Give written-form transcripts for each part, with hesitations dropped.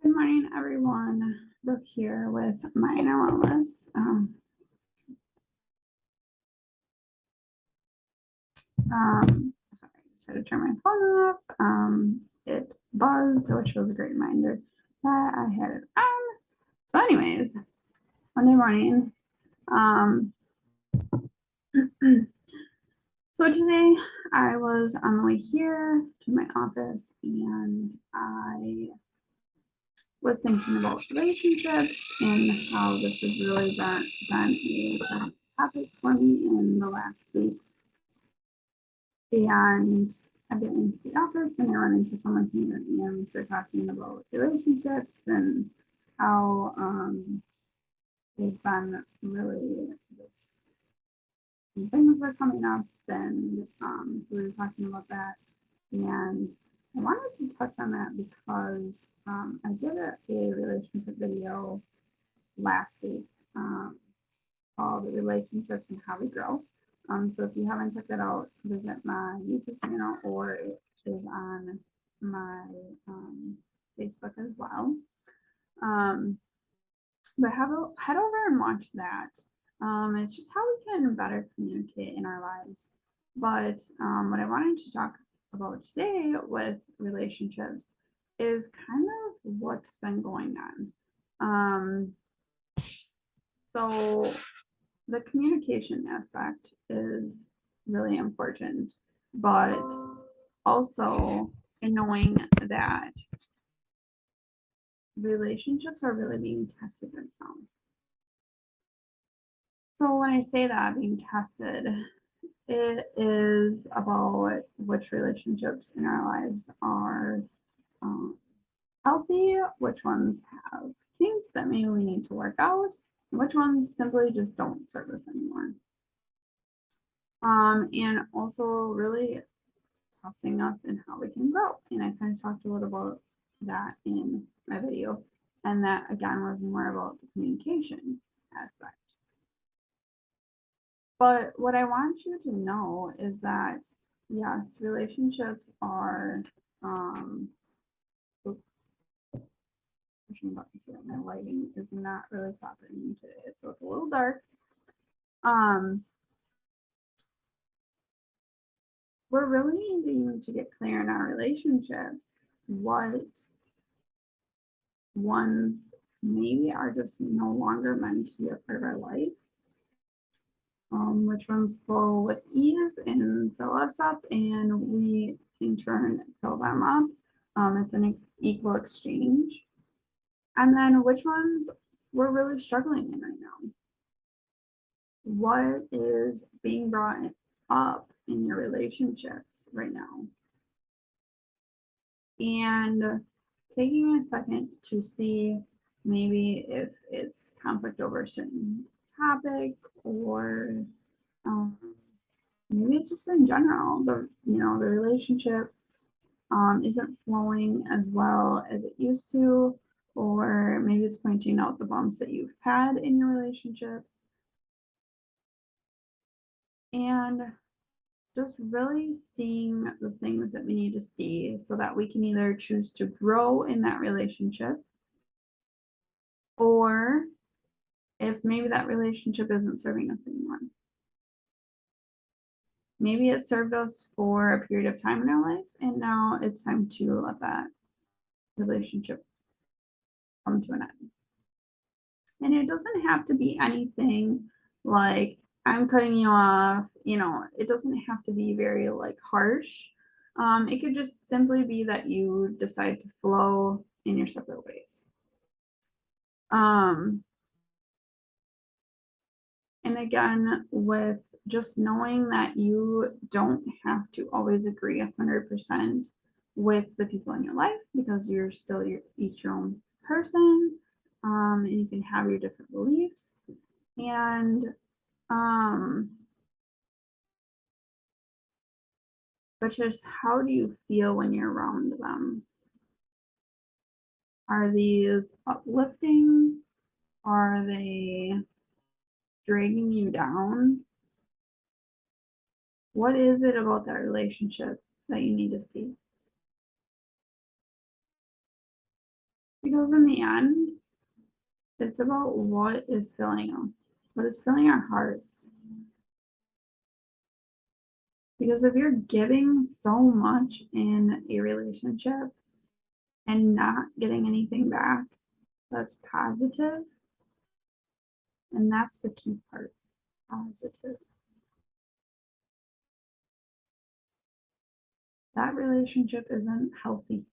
Good morning, everyone. Brooke here with Mind and Wellness. Sorry, I just had to turn my phone off. It buzzed, which was a great reminder that I had it on. So, anyways, Monday morning. So today I was on the way here to my office, and I was thinking about relationships and how this has really been a topic for me in the last week. And I get into the office and I run into someone here and we start talking about relationships and how they've been really some things were coming up, and so we were talking about that. And I wanted to touch on that because I did a relationship video last week called Relationships and How We Grow. So if you haven't checked it out, visit my YouTube channel, or it is on my Facebook as well. But head over and watch that. It's just how we can better communicate in our lives. But what I wanted to talk about today with relationships is kind of what's been going on. So the communication aspect is really important, but also in knowing that relationships are really being tested right now. So when I say that, being tested, it is about which relationships in our lives are healthy, which ones have kinks that maybe we need to work out, and which ones simply just don't serve us anymore. And also really testing us in how we can grow. And I kind of talked a little about that in my video. And that again was more about the communication aspect. But what I want you to know is that yes, relationships are pushing buttons here. My lighting is not really cooperating today, so it's a little dark. We're really needing to get clear in our relationships what ones maybe are just no longer meant to be a part of our life, which ones flow with ease and fill us up, and we in turn fill them up. It's an equal exchange. And then which ones we're really struggling in right now. What is being brought up in your relationships right now? And taking a second to see maybe if it's conflict over a certain topic, or maybe it's just in general, the relationship isn't flowing as well as it used to, or maybe it's pointing out the bumps that you've had in your relationships. And just really seeing the things that we need to see so that we can either choose to grow in that relationship, or if maybe that relationship isn't serving us anymore. Maybe it served us for a period of time in our life, and now it's time to let that relationship come to an end. And it doesn't have to be anything like I'm cutting you off, it doesn't have to be very like harsh. It could just simply be that you decide to flow in your separate ways. And again, with just knowing that you don't have to always agree 100% with the people in your life, because you're still each your own person, and you can have your different beliefs. And but just how do you feel when you're around them? Are these uplifting? Are they dragging you down? What is it about that relationship that you need to see? Because in the end, it's about what is filling us, what is filling our hearts. Because if you're giving so much in a relationship and not getting anything back that's positive, and that's the key part, positive, that relationship isn't healthy.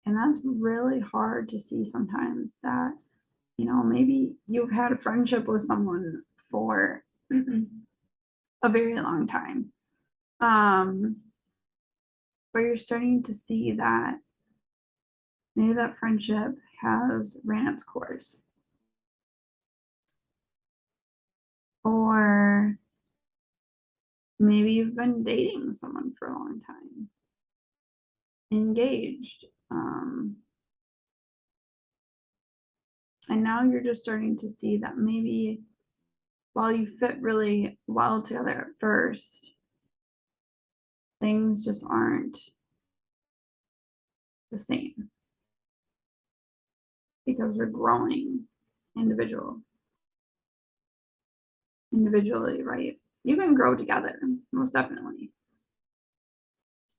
And that's really hard to see sometimes that, maybe you've had a friendship with someone for a very long time. But you're starting to see that maybe that friendship has ran its course. Or maybe you've been dating someone for a long time, engaged. And now you're just starting to see that maybe while you fit really well together at first, things just aren't the same because we're growing individually, right? You can grow together, most definitely.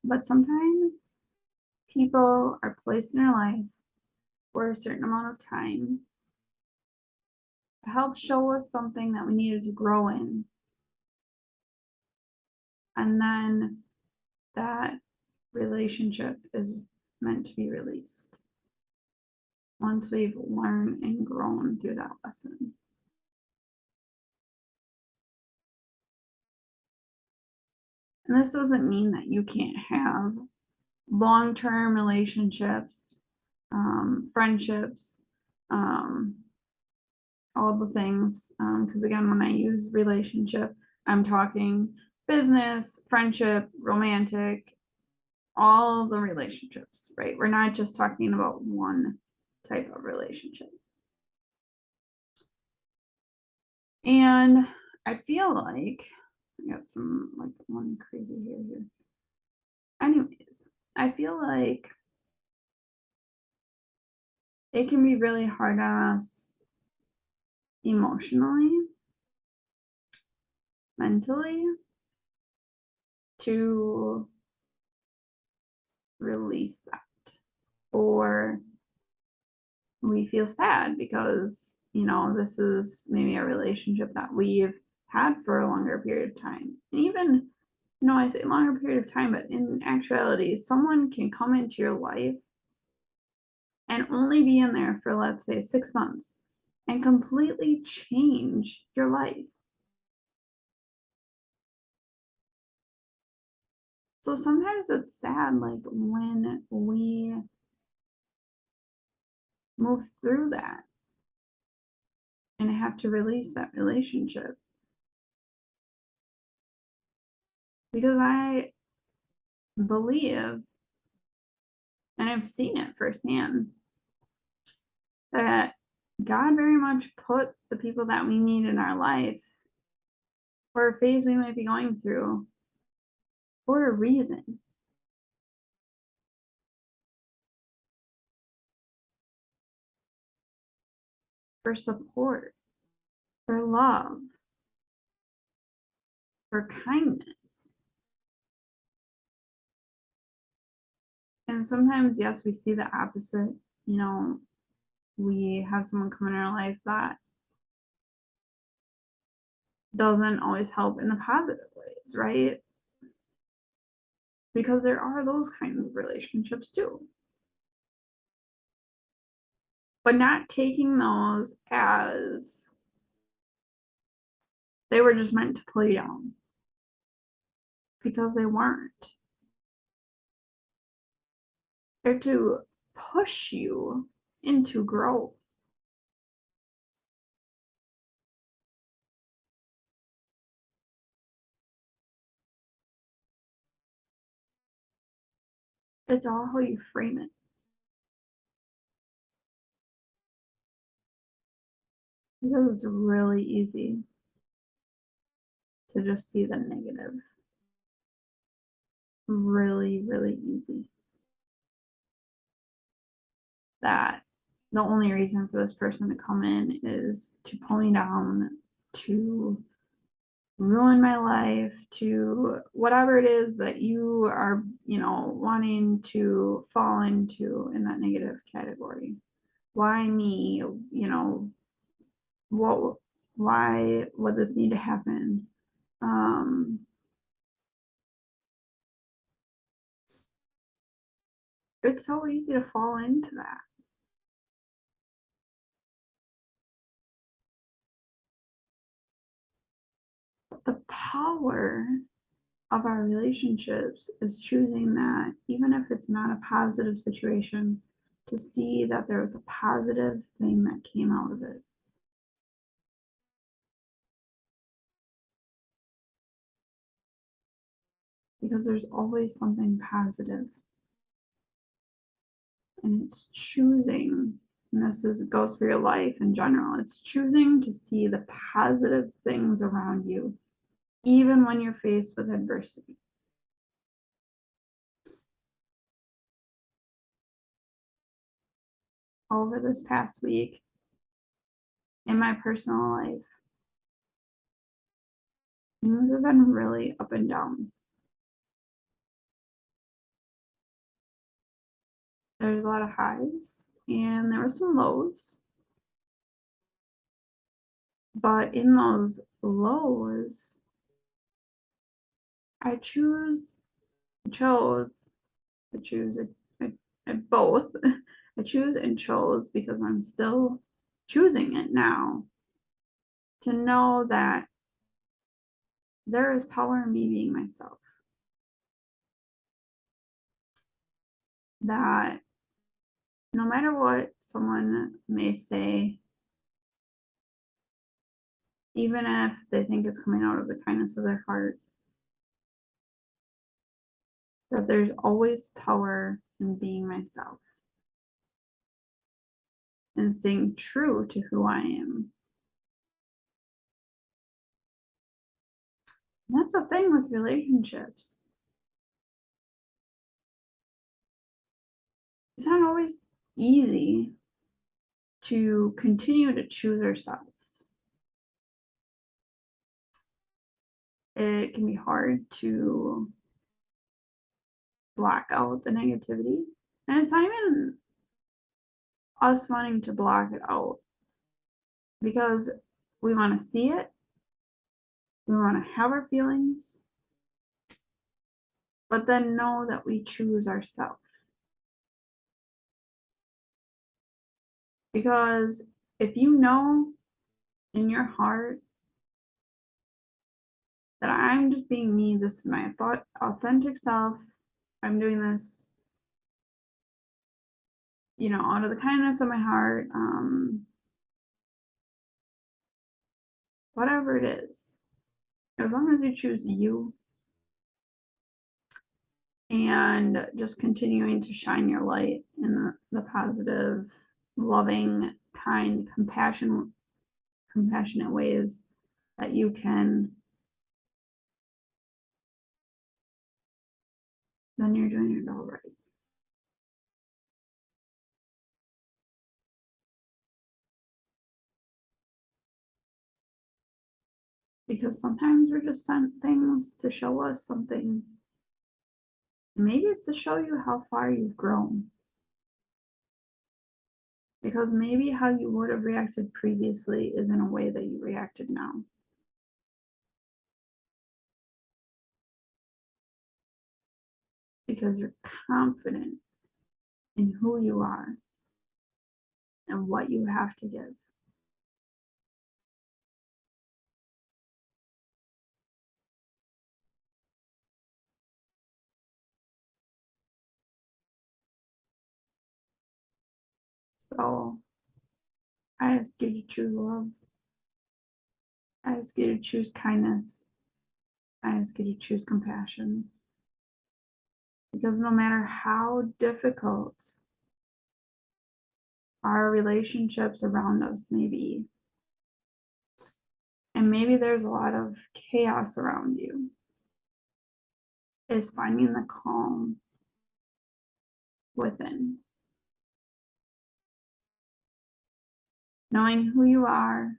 But sometimes people are placed in our life for a certain amount of time to help show us something that we needed to grow in. And then that relationship is meant to be released once we've learned and grown through that lesson. And this doesn't mean that you can't have long-term relationships, friendships, all the things. Because again, when I use relationship, I'm talking business, friendship, romantic, all the relationships, right? We're not just talking about one type of relationship. And I feel like I got some like one crazy hair here. Anyways, I feel like it can be really hard on us emotionally, mentally, to release that. Or we feel sad because, this is maybe a relationship that we've had for a longer period of time. And even, I say longer period of time, but in actuality, someone can come into your life and only be in there for, let's say, 6 months and completely change your life. So sometimes it's sad, like when we move through that and have to release that relationship. Because I believe, and I've seen it firsthand, that God very much puts the people that we need in our life for a phase we might be going through for a reason. For support, for love, for kindness. And sometimes, yes, we see the opposite. We have someone come in our life that doesn't always help in the positive ways, right? Because there are those kinds of relationships too. But not taking those as they were just meant to pull you down, because they weren't. They're to push you into growth. It's all how you frame it. Because it's really easy to just see the negative. Really, really easy. that the only reason for this person to come in is to pull me down, to ruin my life, to whatever it is that you are, wanting to fall into in that negative category. Why me? What, why would this need to happen? Um, it's so easy to fall into that. But the power of our relationships is choosing that, even if it's not a positive situation, to see that there was a positive thing that came out of it. Because there's always something positive, and it's choosing, and this is goes for your life in general, it's choosing to see the positive things around you, even when you're faced with adversity. Over this past week in my personal life, things have been really up and down. There's a lot of highs and there were some lows. But in those lows, I choose, chose, I choose both. I choose and chose because I'm still choosing it now to know that there is power in me being myself. That no matter what someone may say, even if they think it's coming out of the kindness of their heart, that there's always power in being myself and staying true to who I am. And that's the thing with relationships. It's not always easy to continue to choose ourselves. It can be hard to block out the negativity. And it's not even us wanting to block it out because we want to see it, we want to have our feelings, but then know that we choose ourselves. Because if you know in your heart that I'm just being me, this is my authentic self, I'm doing this, out of the kindness of my heart, whatever it is, as long as you choose you and just continuing to shine your light in the positive, loving, kind, compassionate ways that you can, then you're doing it all right. Because sometimes we're just sent things to show us something. Maybe it's to show you how far you've grown. Because maybe how you would have reacted previously isn't a way that you reacted now. Because you're confident in who you are and what you have to give. So I ask you to choose love. I ask you to choose kindness. I ask you to choose compassion. Because no matter how difficult our relationships around us may be, and maybe there's a lot of chaos around you, is finding the calm within. knowing who you are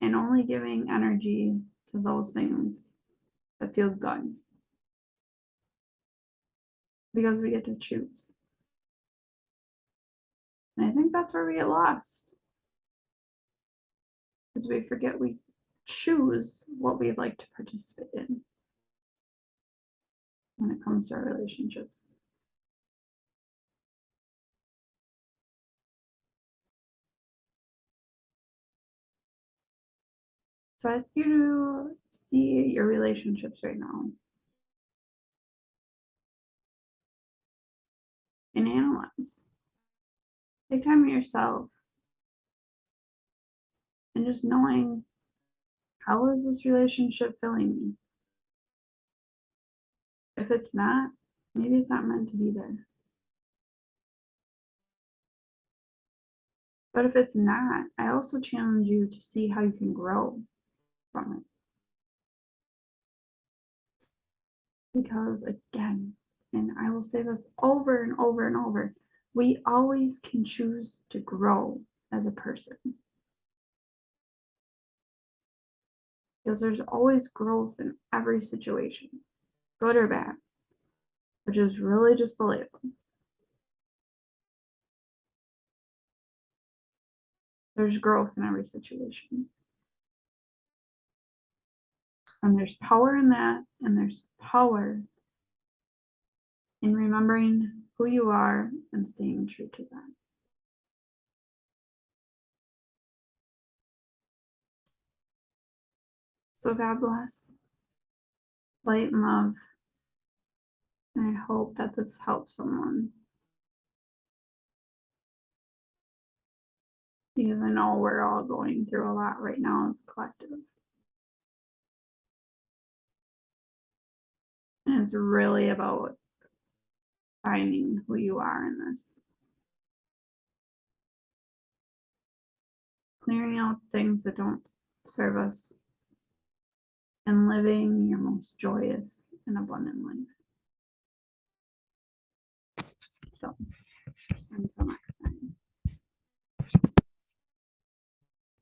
and only giving energy to those things that feel good. Because we get to choose. And I think that's where we get lost. Because we forget we choose what we'd like to participate in when it comes to our relationships. So I ask you to see your relationships right now and analyze. Take time with yourself and just knowing, how is this relationship filling me? If it's not, maybe it's not meant to be there. But if it's not, I also challenge you to see how you can grow from it. Because again, and I will say this over and over and over, we always can choose to grow as a person. Because there's always growth in every situation, good or bad, which is really just the label. There's growth in every situation. And there's power in that, and there's power in remembering who you are and staying true to that. So God bless, light and love. And I hope that this helps someone. Because I know we're all going through a lot right now as a collective. And it's really about finding who you are in this. Clearing out things that don't serve us. And living your most joyous and abundant life. So, until next.